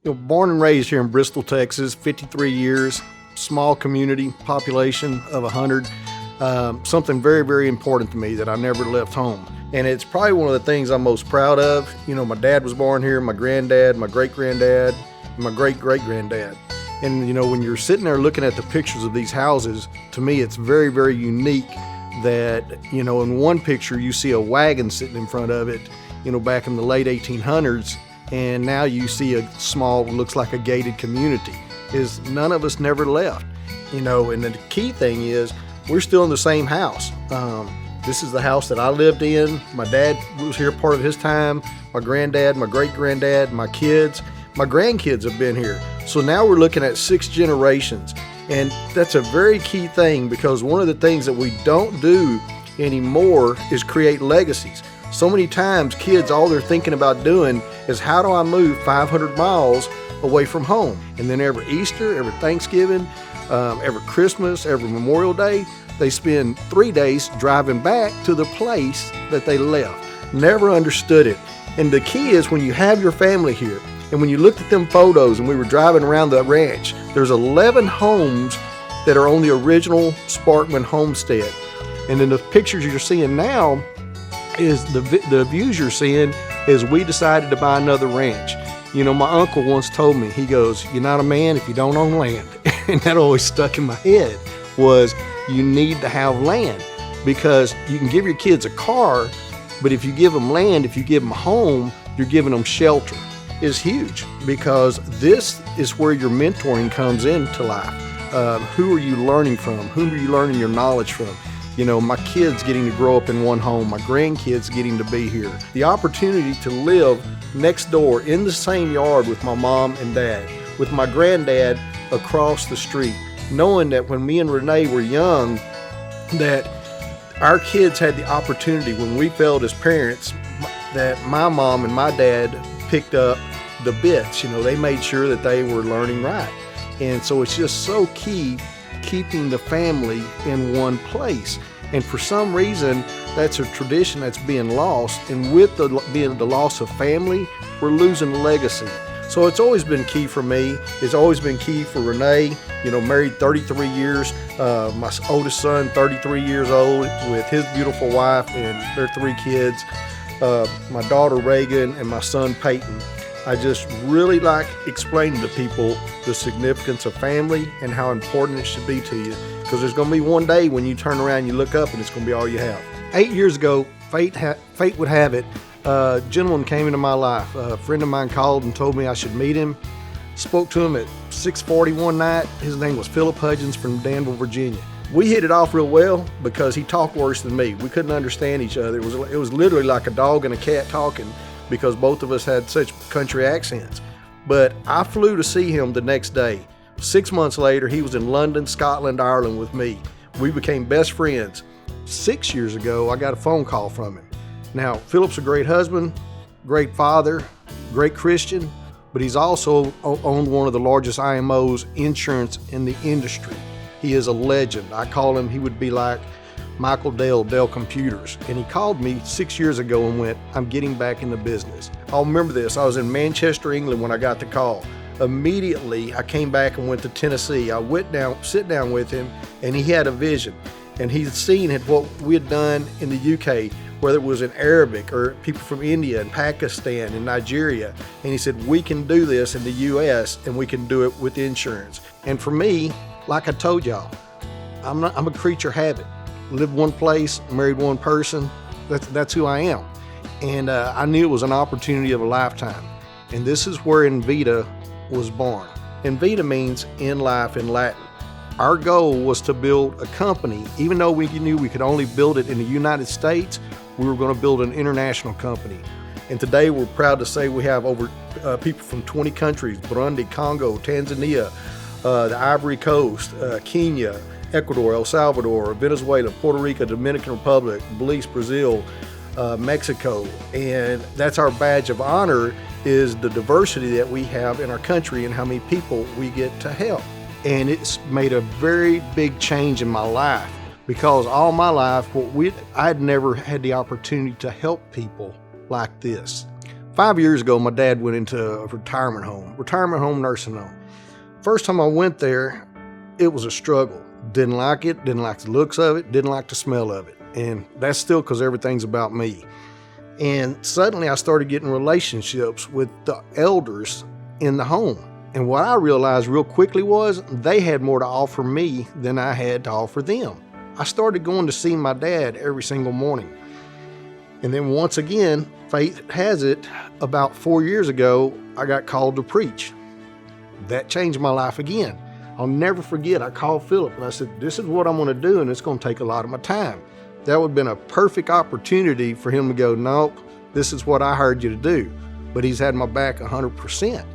Born and raised here in Bristol, Texas, 53 years, small community, population of 100. Something very, very important to me that I never left home. And it's probably one of the things I'm most proud of. My dad was born here, my granddad, my great-granddad, and my great-great-granddad. And, when you're sitting there looking at the pictures of these houses, to me, it's very, very unique that, in one picture, you see a wagon sitting in front of it, back in the late 1800s. And now you see a small, looks like a gated community. None of us never left, and the key thing is we're still in the same house. This is the house that I lived in. My dad was here part of his time. My granddad, my great-granddad, my kids, my grandkids have been here. So now we're looking at 6 generations. And that's a very key thing, because one of the things that we don't do anymore is create legacies. So many times kids, all they're thinking about doing is, how do I move 500 miles away from home? And then every Easter, every Thanksgiving, every Christmas, every Memorial Day, they spend 3 days driving back to the place that they left. Never understood it. And the key is, when you have your family here, and when you looked at them photos and we were driving around the ranch, there's 11 homes that are on the original Sparkman homestead. And then the pictures you're seeing now is the views you're seeing is we decided to buy another ranch. My uncle once told me, he goes, "You're not a man if you don't own land." And that always stuck in my head, was you need to have land, because you can give your kids a car, but if you give them land, if you give them a home, you're giving them shelter. Is huge, because this is where your mentoring comes into life. Who are you learning from? Who are you learning your knowledge from? My kids getting to grow up in one home, my grandkids getting to be here. The opportunity to live next door in the same yard with my mom and dad, with my granddad across the street, knowing that when me and Renee were young, that our kids had the opportunity, when we failed as parents, that my mom and my dad picked up the bits. They made sure that they were learning right. And so it's just so key keeping the family in one place. And for some reason, that's a tradition that's being lost. And with the loss of family, we're losing legacy. So it's always been key for me. It's always been key for Renee. Married 33 years. My oldest son, 33 years old, with his beautiful wife and their 3 kids. My daughter Reagan and my son Peyton. I just really like explaining to people the significance of family and how important it should be to you, because there's going to be one day when you turn around and you look up and it's going to be all you have. 8 years ago, fate would have it, a gentleman came into my life. A friend of mine called and told me I should meet him. Spoke to him at 6:40 one night. His name was Philip Hudgens from Danville, Virginia. We hit it off real well, because he talked worse than me. We couldn't understand each other. It was literally like a dog and a cat talking, because both of us had such country accents. But I flew to see him the next day. 6 months later, he was in London, Scotland, Ireland with me. We became best friends. 6 years ago, I got a phone call from him. Now, Philip's a great husband, great father, great Christian, but he's also owned one of the largest IMOs insurance in the industry. He is a legend. I call him, he would be like Michael Dell Computers. And he called me 6 years ago and went, "I'm getting back in the business." I'll remember this. I was in Manchester, England when I got the call. Immediately, I came back and went to Tennessee. I went down, sit down with him, and he had a vision. And he'd seen what we had done in the UK, whether it was in Arabic or people from India and Pakistan and Nigeria. And he said, "We can do this in the US, and we can do it with insurance." And for me, like I told y'all, I'm a creature of habit. Lived one place, married one person. That's who I am. And I knew it was an opportunity of a lifetime. And this is where InVida was born. InVida means in life in Latin. Our goal was to build a company. Even though we knew we could only build it in the United States, we were going to build an international company. And today we're proud to say we have over people from 20 countries: Burundi, Congo, Tanzania, the Ivory Coast, Kenya, Ecuador, El Salvador, Venezuela, Puerto Rico, Dominican Republic, Belize, Brazil, Mexico. And that's our badge of honor, is the diversity that we have in our country and how many people we get to help. And it's made a very big change in my life, because all my life, I had never had the opportunity to help people like this. 5 years ago, my dad went into a retirement home nursing home. First time I went there, it was a struggle. Didn't like it, didn't like the looks of it, didn't like the smell of it. And that's still because everything's about me. And suddenly I started getting relationships with the elders in the home. And what I realized real quickly was they had more to offer me than I had to offer them. I started going to see my dad every single morning. And then once again, fate has it, about 4 years ago, I got called to preach. That changed my life again. I'll never forget, I called Philip and I said, this is what I'm going to do, and it's going to take a lot of my time. That would have been a perfect opportunity for him to go, nope, this is what I heard you to do. But he's had my back 100%.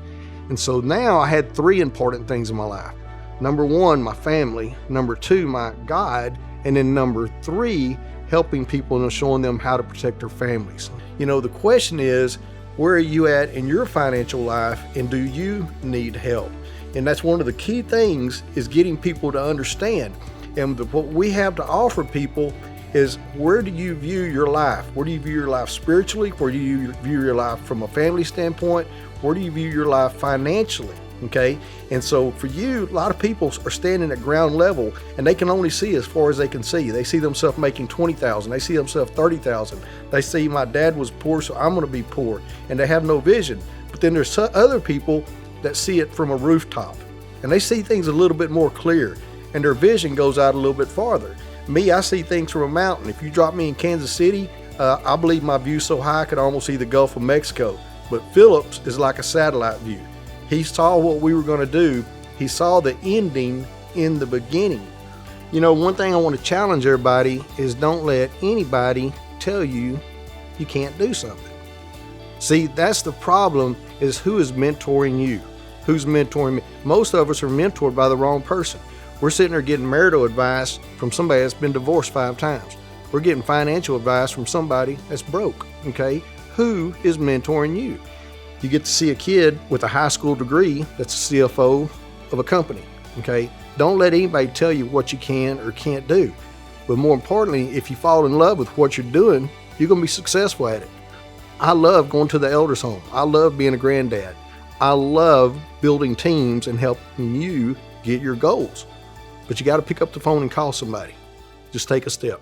And so now I had 3 important things in my life. Number 1, my family. Number 2, my God. And then number 3, helping people and showing them how to protect their families. You know, the question is, where are you at in your financial life, and do you need help? And that's one of the key things, is getting people to understand. And what we have to offer people is, where do you view your life? Where do you view your life spiritually? Where do you view your life from a family standpoint? Where do you view your life financially? Okay. And so for you, a lot of people are standing at ground level and they can only see as far as they can see. They see themselves making $20,000. They see themselves $30,000. They see, my dad was poor, so I'm going to be poor. And they have no vision. But then there's other people that see it from a rooftop and they see things a little bit more clear, and their vision goes out a little bit farther. Me, I see things from a mountain. If you drop me in Kansas City, I believe my view's so high I could almost see the Gulf of Mexico. But Philip's is like a satellite view. He saw what we were going to do. He saw the ending in the beginning. You know, one thing I want to challenge everybody is, don't let anybody tell you you can't do something. See, that's the problem, is who is mentoring you? Who's mentoring me? Most of us are mentored by the wrong person. We're sitting there getting marital advice from somebody that's been divorced 5 times. We're getting financial advice from somebody that's broke, okay? Who is mentoring you? You get to see a kid with a high school degree that's a CFO of a company, okay? Don't let anybody tell you what you can or can't do. But more importantly, if you fall in love with what you're doing, you're going to be successful at it. I love going to the elders' home. I love being a granddad. I love building teams and helping you get your goals. But you got to pick up the phone and call somebody. Just take a step.